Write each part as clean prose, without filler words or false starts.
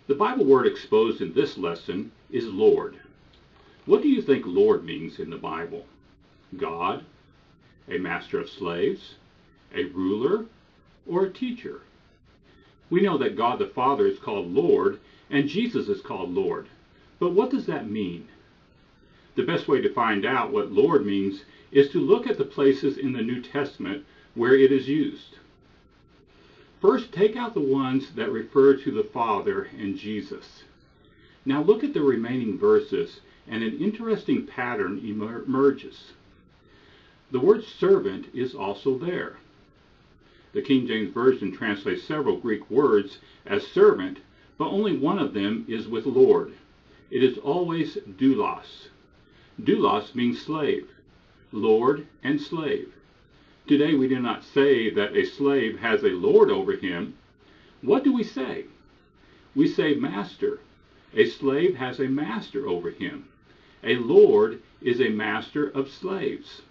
The Bible word exposed in this lesson is Lord. What do you think Lord means in the Bible? God, a master of slaves, a ruler, or a teacher? We know that God the Father is called Lord and Jesus is called Lord. But what does that mean? The best way to find out what Lord means is to look at the places in the New Testament where it is used. First, take out the ones that refer to the Father and Jesus. Now look at the remaining verses, and an interesting pattern emerges. The word servant is also there. The King James Version translates several Greek words as servant, but only one of them is with Lord. It is always doulos. Doulos means slave, Lord and slave. Today we do not say that a slave has a lord over him. What do we say? We say master. A slave has a master over him. A lord is a master of slaves.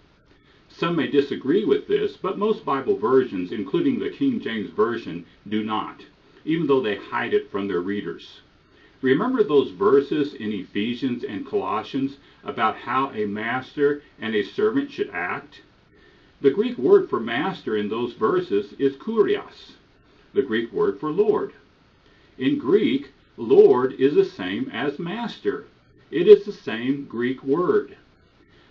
Some may disagree with this, but most Bible versions, including the King James Version, do not, even though they hide it from their readers. Remember those verses in Ephesians and Colossians about how a master and a servant should act? The Greek word for master in those verses is kurios, the Greek word for Lord. In Greek, Lord is the same as master. It is the same Greek word.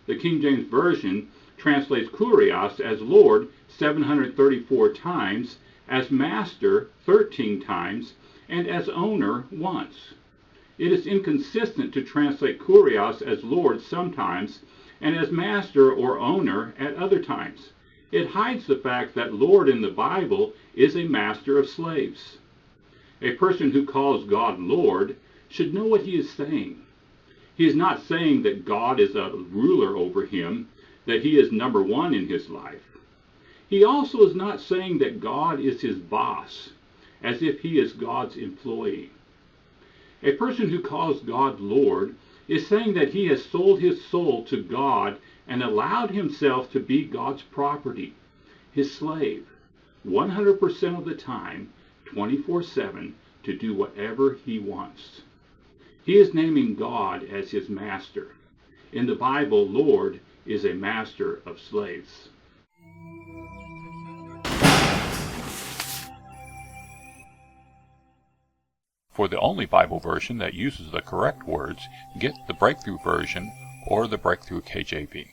The King James Version translates kurios as Lord 734 times, as master 13 times, and as owner once. It is inconsistent to translate kurios as Lord sometimes, and as master or owner at other times. It hides the fact that Lord in the Bible is a master of slaves. A person who calls God Lord should know what he is saying. He is not saying that God is a ruler over him, that he is number one in his life. He also is not saying that God is his boss, as if he is God's employee. A person who calls God Lord is saying that he has sold his soul to God and allowed himself to be God's property, his slave, 100% of the time, 24/7, to do whatever he wants. He is naming God as his master. In the Bible, Lord is a master of slaves. For the only Bible version that uses the correct words, get the Breakthrough version or the Breakthrough KJV.